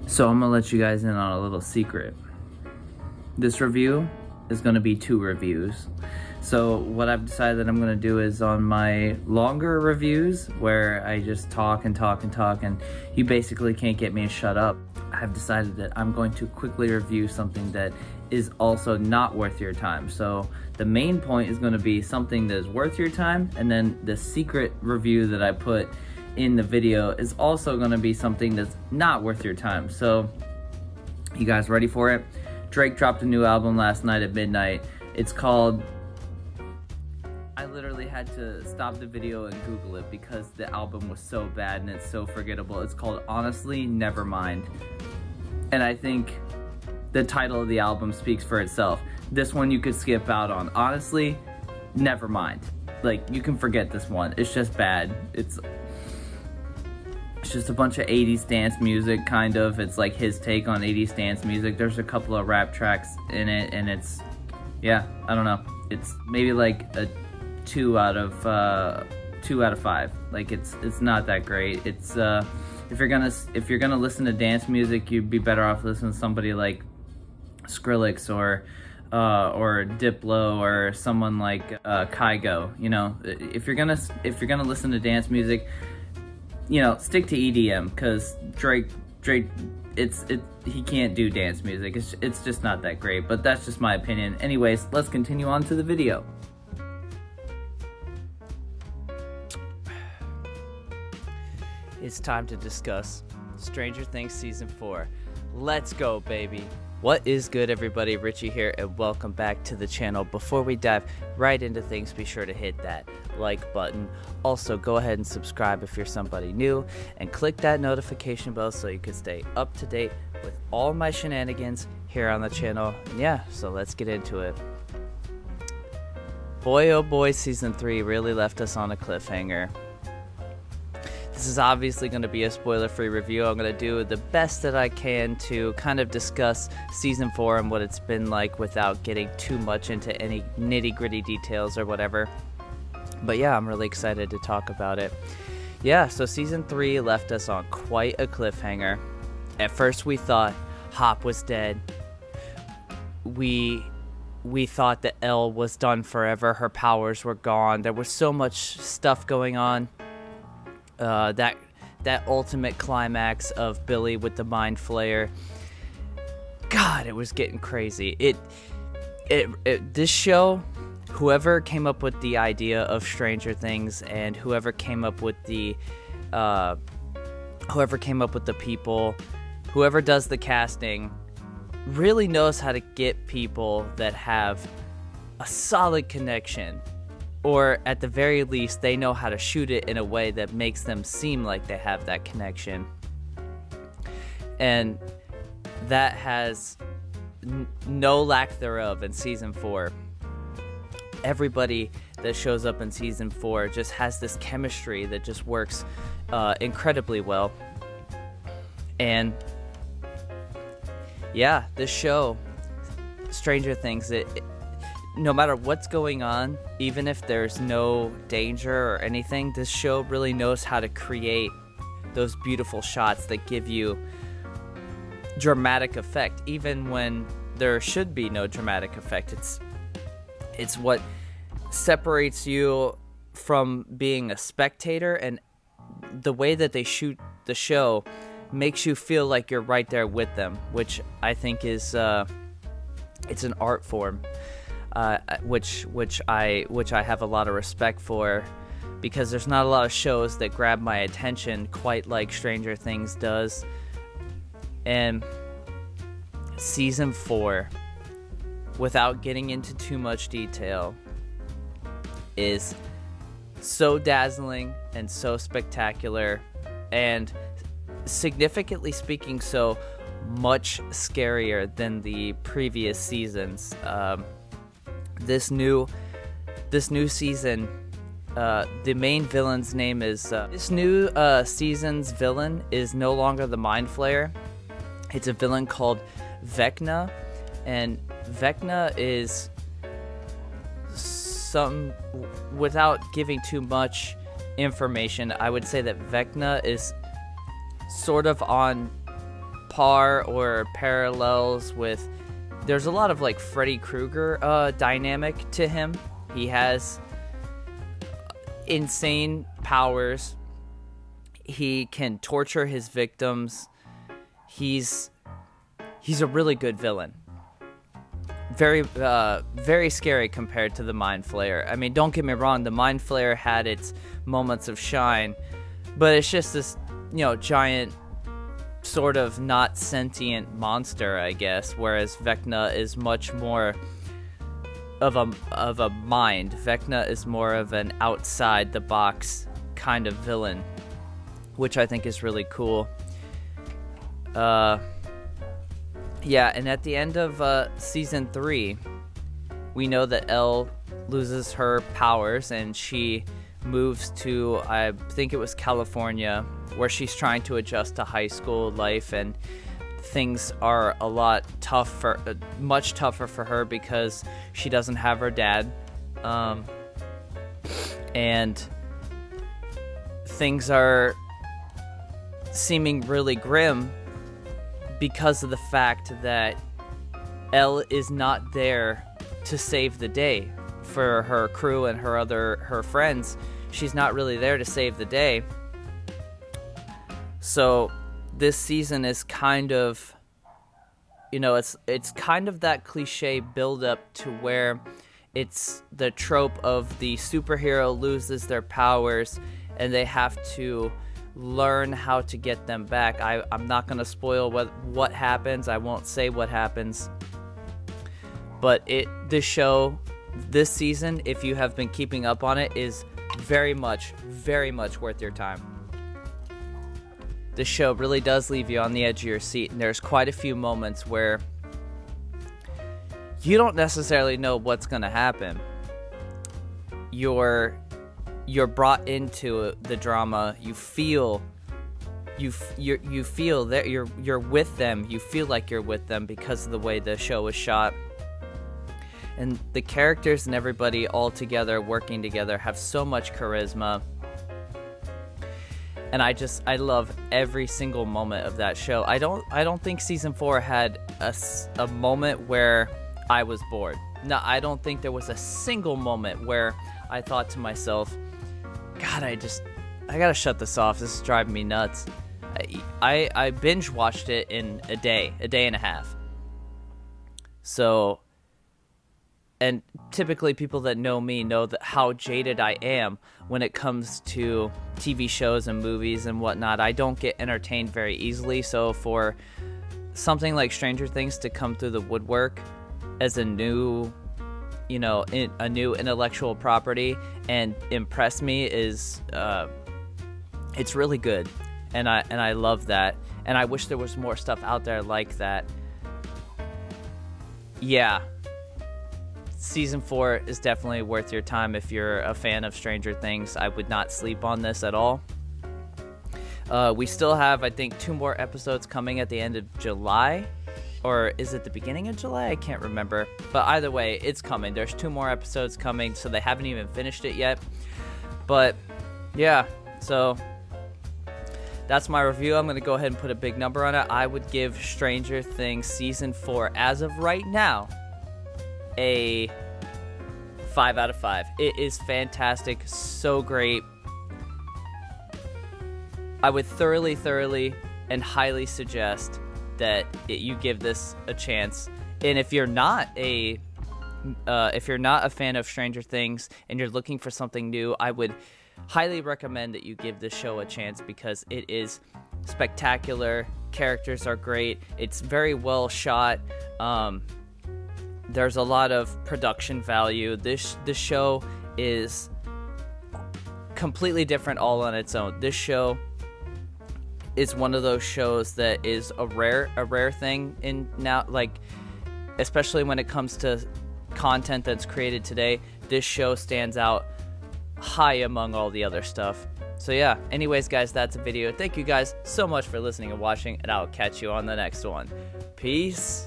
So I'm gonna let you guys in on a little secret. This review is gonna be 2 reviews. So what I've decided that I'm gonna do is on my longer reviews where I just talk and talk and talk and you basically can't get me to shut up. I've decided that I'm going to quickly review something that is also not worth your time. So the main point is gonna be something that is worth your time, and then the secret review that I put in the video is also gonna be something that's not worth your time. So you guys ready for it? Drake dropped a new album last night at midnight. It's called, I literally had to stop the video and Google it because the album was so bad and it's so forgettable. It's called Honestly Nevermind. And I think the title of the album speaks for itself. This one you could skip out on. Honestly, Nevermind. Like, you can forget this one. It's just bad. It's just a bunch of 80s dance music, kind of. It's like his take on 80s dance music. There's a couple of rap tracks in it, and it's, yeah, I don't know. It's maybe like a 2 out of 5. Like, it's not that great. It's if you're gonna listen to dance music, you'd be better off listening to somebody like Skrillex or Diplo or someone like Kygo. You know, if you're gonna listen to dance music, you know, stick to EDM, because Drake, he can't do dance music. It's just not that great, but that's just my opinion. Anyways, let's continue on to the video. It's time to discuss Stranger Things Season 4. Let's go, baby! What is good, everybody? Richie here, and welcome back to the channel. Before we dive right into things, be sure to hit that like button. Also, go ahead and subscribe if you're somebody new, and click that notification bell so you can stay up to date with all my shenanigans here on the channel. And yeah, so let's get into it. Boy, oh boy, Season 3 really left us on a cliffhanger. This is obviously going to be a spoiler-free review. I'm going to do the best that I can to kind of discuss Season 4 and what it's been like without getting too much into any nitty-gritty details or whatever. But yeah, I'm really excited to talk about it. Yeah, so Season 3 left us on quite a cliffhanger. At first we thought Hop was dead. We thought that Elle was done forever. Her powers were gone. There was so much stuff going on. That ultimate climax of Billy with the Mind Flayer. God, it was getting crazy. This show, whoever came up with the idea of Stranger Things and whoever came up with the people, whoever does the casting, really knows how to get people that have a solid connection. Or at the very least, they know how to shoot it in a way that makes them seem like they have that connection. And that has no lack thereof in Season 4. Everybody that shows up in Season 4 just has this chemistry that just works incredibly well. And yeah, this show, Stranger Things, no matter what's going on, even if there's no danger or anything, this show really knows how to create those beautiful shots that give you dramatic effect, even when there should be no dramatic effect. It's what separates you from being a spectator, and the way that they shoot the show makes you feel like you're right there with them, which I think is it's an art form. Which I have a lot of respect for, because there's not a lot of shows that grab my attention quite like Stranger Things does. And Season 4, without getting into too much detail, is so dazzling and so spectacular, and significantly speaking, so much scarier than the previous seasons. This new season, the main villain's name is this new season's villain is no longer the Mind Flayer. It's a villain called Vecna, and Vecna is without giving too much information, I would say that Vecna is sort of on par or parallels with, there's a lot of like Freddy Krueger dynamic to him. He has insane powers. He can torture his victims. He's a really good villain. Very scary compared to the Mind Flayer. I mean, don't get me wrong, the Mind Flayer had its moments of shine, but it's just this, you know, giant, sort of not sentient monster, I guess, whereas Vecna is much more of a mind. Vecna is more of an outside the box kind of villain, which I think is really cool. Yeah, and at the end of season 3, we know that Elle loses her powers and she moves to, I think it was California, where she's trying to adjust to high school life, and things are a lot tougher, much tougher for her because she doesn't have her dad, and things are seeming really grim because of the fact that Elle is not there to save the day for her crew and her friends. She's not really there to save the day. So this season is kind of, you know, it's kind of that cliche build up to where it's the trope of the superhero loses their powers and they have to learn how to get them back. I'm not going to spoil what happens. I won't say what happens. But this show, this season, if you have been keeping up on it, is very much worth your time. This show really does leave you on the edge of your seat, and there's quite a few moments where you don't necessarily know what's going to happen. You're brought into the drama. You feel that you're with them. You feel like you're with them because of the way the show is shot. And the characters and everybody all together working together have so much charisma. And I love every single moment of that show. I don't think season 4 had a moment where I was bored. No, I don't think there was a single moment where I thought to myself, God, I gotta shut this off. This is driving me nuts. I binge watched it in a day and a half. So, and typically people that know me know that how jaded I am when it comes to TV shows and movies and whatnot. I don't get entertained very easily. So for something like Stranger Things to come through the woodwork as a new, you know, a new intellectual property and impress me is, it's really good. And I love that. And I wish there was more stuff out there like that. Yeah. Season 4 is definitely worth your time if you're a fan of Stranger Things. I would not sleep on this at all. We still have, I think, 2 more episodes coming at the end of July. Or is it the beginning of July? I can't remember. But either way, it's coming. There's 2 more episodes coming, so they haven't even finished it yet. But, yeah. So, that's my review. I'm going to go ahead and put a big number on it. I would give Stranger Things Season 4, as of right now, a 5 out of 5. It is fantastic. So great. I would thoroughly and highly suggest that you give this a chance. And if you're not a fan of Stranger Things and you're looking for something new, I would highly recommend that you give this show a chance because it is spectacular. Characters are great. It's very well shot. There's a lot of production value. This show is completely different all on its own. This show is one of those shows that is a rare thing in now, like, especially when it comes to content that's created today. This show stands out high among all the other stuff. So yeah, anyways guys, that's a video. Thank you guys so much for listening and watching, and I'll catch you on the next one. Peace.